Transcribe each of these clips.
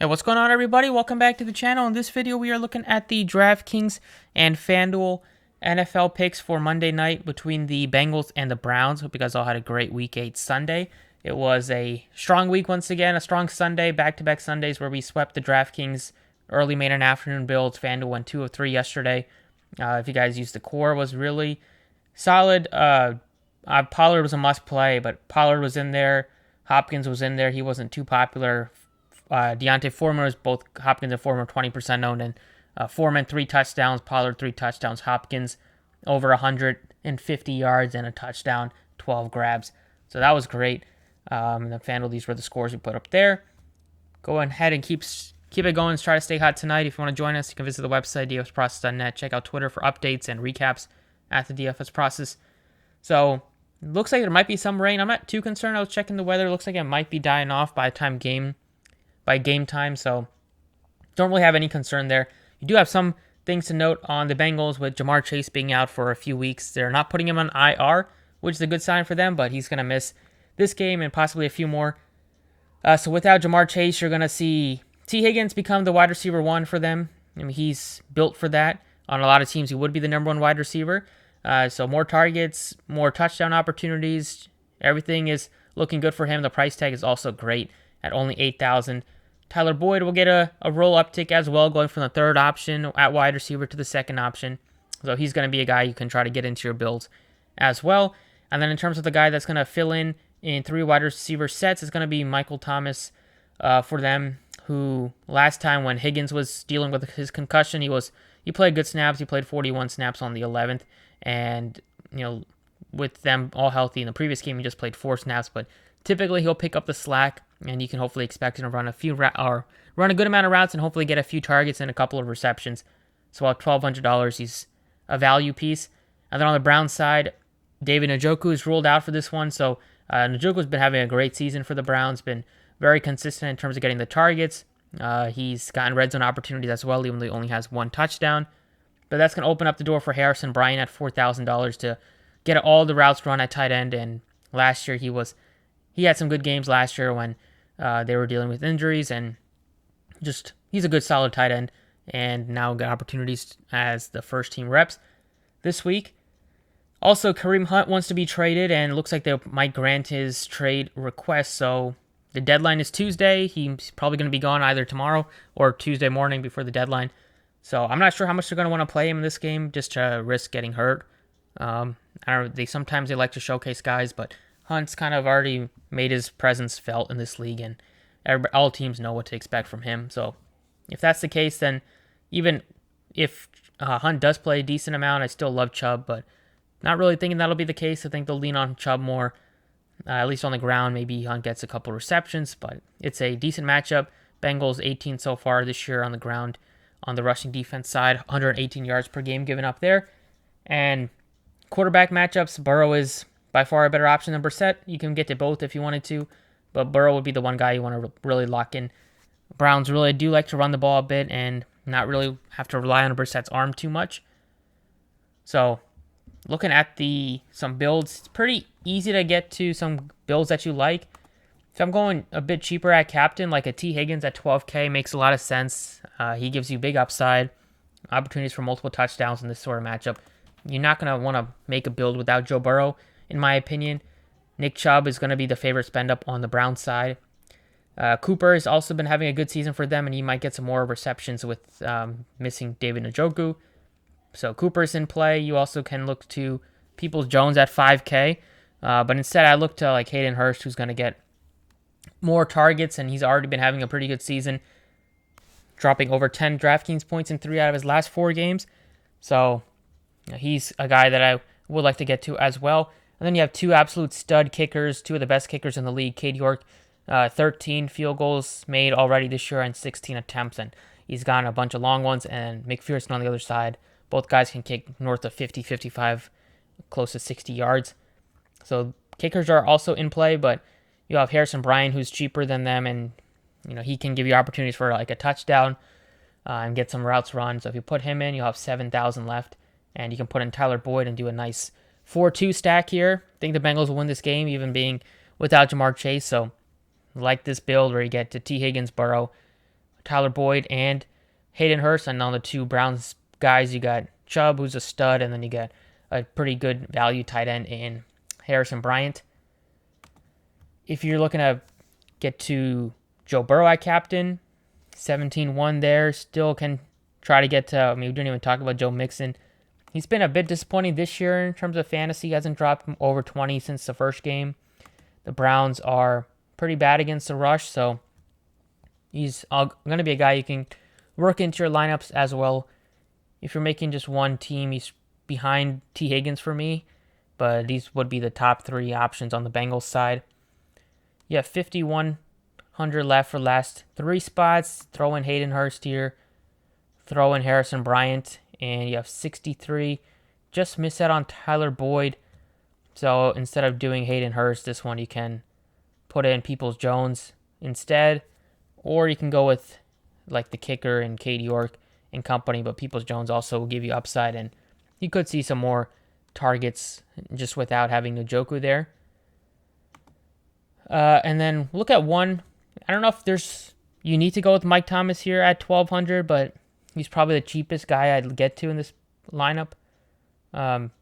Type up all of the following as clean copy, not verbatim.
Hey, what's going on, everybody? Welcome back to the channel. In this video, we are looking at the Draftkings and Fanduel NFL picks for Monday night between the Bengals and the Browns. Hope you guys all had a great Week 8 Sunday. It was a strong week once again, a strong Sunday, back-to-back Sundays where we swept the Draftkings early main and afternoon builds. Fanduel went 2 of 3 yesterday. If you guys used the core, was really solid. Pollard was a must-play, but Pollard was in there. Hopkins was in there. He wasn't too popular. Deontay Foreman was both Hopkins and Foreman 20% owned, and Foreman 3 touchdowns, Pollard 3 touchdowns, Hopkins over 150 yards and a touchdown, 12 grabs. So that was great. The FanDuel, these were the scores we put up there. Go ahead and keep it going. Try to stay hot tonight. If you want to join us, you can visit the website, dfsprocess.net. Check out Twitter for updates and recaps at the DFS process. So it looks like there might be some rain. I'm not too concerned. I was checking the weather. It looks like it might be dying off by game time, so don't really have any concern there. You do have some things to note on the Bengals with Jamar Chase being out for a few weeks. They're not putting him on IR, which is a good sign for them, but he's going to miss this game and possibly a few more. So without Jamar Chase, you're going to see T. Higgins become the wide receiver 1 for them. I mean, he's built for that. On a lot of teams, he would be the number 1 wide receiver. So more targets, more touchdown opportunities. Everything is looking good for him. The price tag is also great at only $8,000. Tyler Boyd will get a roll uptick as well, going from the third option at wide receiver to the second option. So he's going to be a guy you can try to get into your builds as well. And then in terms of the guy that's going to fill in 3 wide receiver sets, it's going to be Michael Thomas for them, who last time when Higgins was dealing with his concussion, he played good snaps. He played 41 snaps on the 11th. And, with them all healthy in the previous game, he just played 4 snaps. But typically he'll pick up the slack, and you can hopefully expect him to run a good amount of routes and hopefully get a few targets and a couple of receptions. So at $1,200, he's a value piece. And then on the Browns side, David Njoku is ruled out for this one. So Njoku's been having a great season for the Browns, been very consistent in terms of getting the targets. He's gotten red zone opportunities as well, even though he only has 1 touchdown. But that's going to open up the door for Harrison Bryant at $4,000 to get all the routes run at tight end. And last year he had some good games last year when they were dealing with injuries, and just he's a good solid tight end, and now got opportunities as the first team reps this week. Also, Kareem Hunt wants to be traded, and looks like they might grant his trade request. So the deadline is Tuesday. He's probably going to be gone either tomorrow or Tuesday morning before the deadline. So I'm not sure how much they're going to want to play him in this game just to risk getting hurt. I don't know, sometimes they like to showcase guys, but Hunt's kind of already made his presence felt in this league, and all teams know what to expect from him. So if that's the case, then even if Hunt does play a decent amount, I still love Chubb, but not really thinking that'll be the case. I think they'll lean on Chubb more, at least on the ground. Maybe Hunt gets a couple receptions, but it's a decent matchup. Bengals 18 so far this year on the ground. On the rushing defense side, 118 yards per game given up there. And quarterback matchups, Burrow is by far a better option than Brissett. You can get to both if you wanted to, but Burrow would be the one guy you want to really lock in. Browns really do like to run the ball a bit and not really have to rely on Brissett's arm too much. So looking at some builds, it's pretty easy to get to some builds that you like. If I'm going a bit cheaper at captain, like a T. Higgins at $12K makes a lot of sense. He gives you big upside, opportunities for multiple touchdowns in this sort of matchup. You're not going to want to make a build without Joe Burrow, in my opinion. Nick Chubb is going to be the favorite spend up on the Browns side. Cooper has also been having a good season for them, and he might get some more receptions with missing David Njoku. So Cooper's in play. You also can look to Peoples-Jones at $5K. But instead, I look to like Hayden Hurst, who's going to get more targets, and he's already been having a pretty good season, dropping over 10 DraftKings points in 3 out of his last 4 games. So he's a guy that I would like to get to as well. And then you have 2 absolute stud kickers, 2 of the best kickers in the league. Cade York, 13 field goals made already this year and 16 attempts, and he's gotten a bunch of long ones. And McPherson on the other side. Both guys can kick north of 50, 55, close to 60 yards. So kickers are also in play, but you have Harrison Bryant, who's cheaper than them, and he can give you opportunities for like a touchdown and get some routes run. So if you put him in, you'll have 7,000 left, and you can put in Tyler Boyd and do a nice 4-2 stack here. I think the Bengals will win this game, even being without Jamar Chase. So like this build where you get to T. Higgins, Burrow, Tyler Boyd and Hayden Hurst. And on the two Browns guys, you got Chubb, who's a stud, and then you got a pretty good value tight end in Harrison Bryant. If you're looking to get to Joe Burrow at captain, 17-1 there. Still can try to get to, I mean, we didn't even talk about Joe Mixon. He's been a bit disappointing this year in terms of fantasy. He hasn't dropped over 20 since the first game. The Browns are pretty bad against the rush, so he's going to be a guy you can work into your lineups as well. If you're making just one team, he's behind T. Higgins for me, but these would be the top three options on the Bengals side. You have 5,100 left for last three spots. Throw in Hayden Hurst here. Throw in Harrison Bryant, and you have 63. Just miss out on Tyler Boyd. So instead of doing Hayden Hurst, this one you can put in Peoples-Jones instead. Or you can go with like the kicker and Cade York and company, but Peoples-Jones also will give you upside, and you could see some more targets just without having Njoku there. And then look at one. I don't know if you need to go with Mike Thomas here at 1,200, but he's probably the cheapest guy I'd get to in this lineup.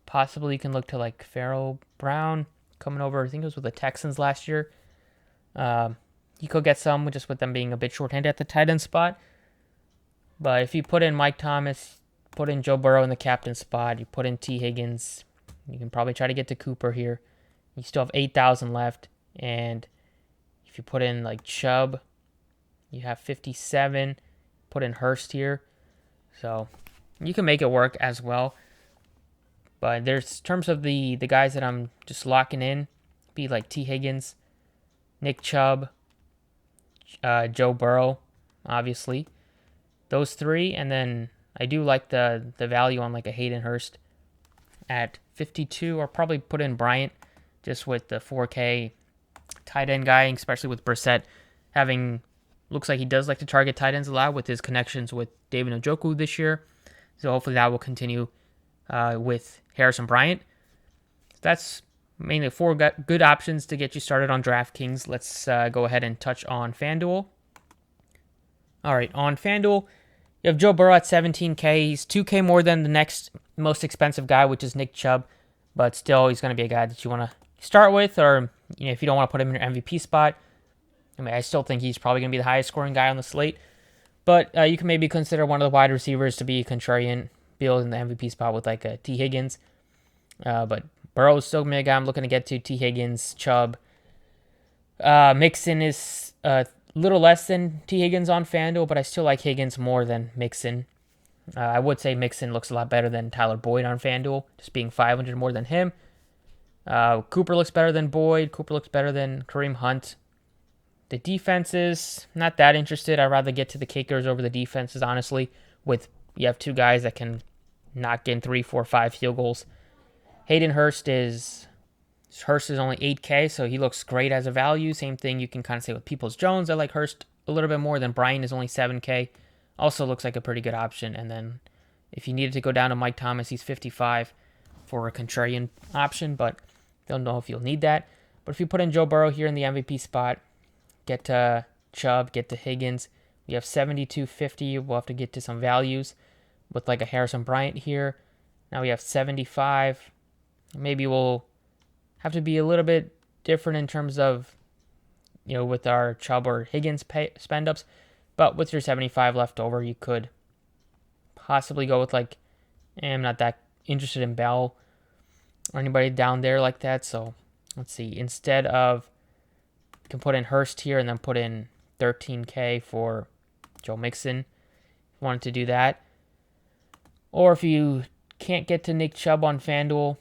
Possibly you can look to like Pharaoh Brown coming over. I think it was with the Texans last year. You could get some just with them being a bit short-handed at the tight end spot. But if you put in Mike Thomas, put in Joe Burrow in the captain spot, you put in T. Higgins, you can probably try to get to Cooper here. You still have 8,000 left. And if you put in like Chubb, you have 57. Put in Hurst here. So you can make it work as well. But there's in terms of the guys that I'm just locking in, be like T. Higgins, Nick Chubb, Joe Burrow, obviously. Those three, and then I do like the value on like a Hayden Hurst at 52, or probably put in Bryant just with the 4K tight end guy, especially with Brissett looks like he does like to target tight ends a lot with his connections with David Njoku this year. So hopefully that will continue with Harrison Bryant. That's mainly four good options to get you started on DraftKings. Let's go ahead and touch on FanDuel. All right, on FanDuel, you have Joe Burrow at 17K. He's 2K more than the next most expensive guy, which is Nick Chubb. But still, he's going to be a guy that you want to start with, or if you don't want to put him in your MVP spot. I mean, I still think he's probably going to be the highest scoring guy on the slate. But you can maybe consider one of the wide receivers to be a contrarian build in the MVP spot with like a T. Higgins. But Burrow is still going to be a guy I'm looking to get to. T. Higgins, Chubb. Mixon is a little less than T. Higgins on FanDuel, but I still like Higgins more than Mixon. I would say Mixon looks a lot better than Tyler Boyd on FanDuel, just being 500 more than him. Cooper looks better than Boyd. Cooper looks better than Kareem Hunt. The defenses, not that interested. I'd rather get to the kickers over the defenses, honestly. You have two guys that can knock in 3, 4, 5 field goals. Hayden Hurst is only 8K, so he looks great as a value. Same thing you can kind of say with Peoples-Jones. I like Hurst a little bit more than Bryant is only 7K. Also looks like a pretty good option. And then if you needed to go down to Mike Thomas, he's 55 for a contrarian option, but don't know if you'll need that. But if you put in Joe Burrow here in the MVP spot, get to Chubb, get to Higgins. We have 72.50. We'll have to get to some values with like a Harrison Bryant here. Now we have 75. Maybe we'll have to be a little bit different in terms of, with our Chubb or Higgins spend ups. But with your 75 left over, you could possibly go with like, I'm not that interested in Bell or anybody down there like that. So let's see. Instead of, you can put in Hurst here and then put in 13K for Joe Mixon if you wanted to do that. Or if you can't get to Nick Chubb on FanDuel,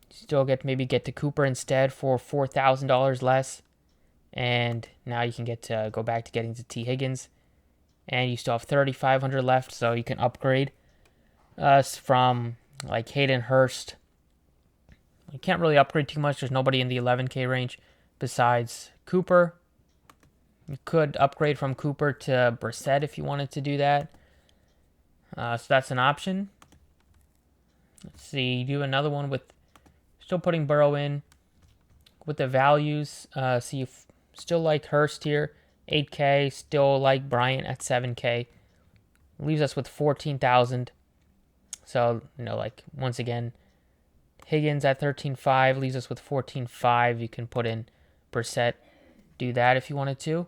still maybe get to Cooper instead for $4,000 less. And now you can go back to getting to T. Higgins. And you still have 3,500 left, so you can upgrade from like Hayden Hurst. You can't really upgrade too much. There's nobody in the 11K range besides Cooper. You could upgrade from Cooper to Brissett if you wanted to do that. So that's an option. Let's see. Do another one with still putting Burrow in with the values. So you still like Hurst here. 8K. Still like Bryant at 7K. Leaves us with 14,000. So, like, once again, Higgins at 13.5 leaves us with 14.5. You can put in Brissett. Do that if you wanted to.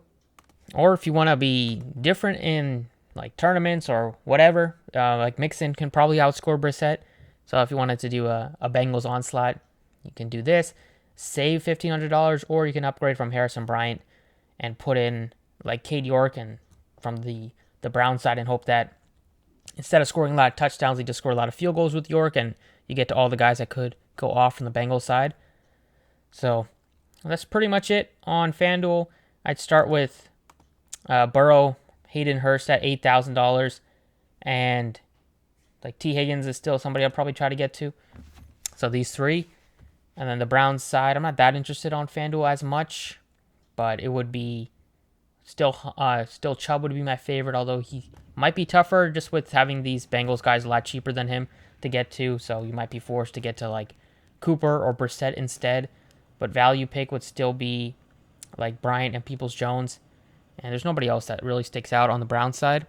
Or if you want to be different in, like, tournaments or whatever, like Mixon can probably outscore Brissett. So if you wanted to do a Bengals onslaught, you can do this. Save $1,500, or you can upgrade from Harrison Bryant and put in, like, Cade York and from the Brown side, and hope that instead of scoring a lot of touchdowns, they just score a lot of field goals with York, and you get to all the guys that could go off from the Bengals side. So that's pretty much it on FanDuel. I'd start with Burrow, Hayden Hurst at $8,000, and like T. Higgins is still somebody I'll probably try to get to. So these three. And then the Browns side, I'm not that interested on FanDuel as much, but it would be still Chubb would be my favorite, although he might be tougher just with having these Bengals guys a lot cheaper than him to get to, so you might be forced to get to like Cooper or Brissett instead. But value pick would still be like Bryant and Peoples-Jones, and there's nobody else that really sticks out on the Browns side.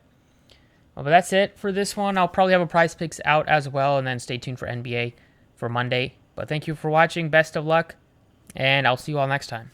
Well, but that's it for this one. I'll probably have a prize picks out as well, and then stay tuned for NBA for Monday. But thank you for watching. Best of luck, and I'll see you all next time.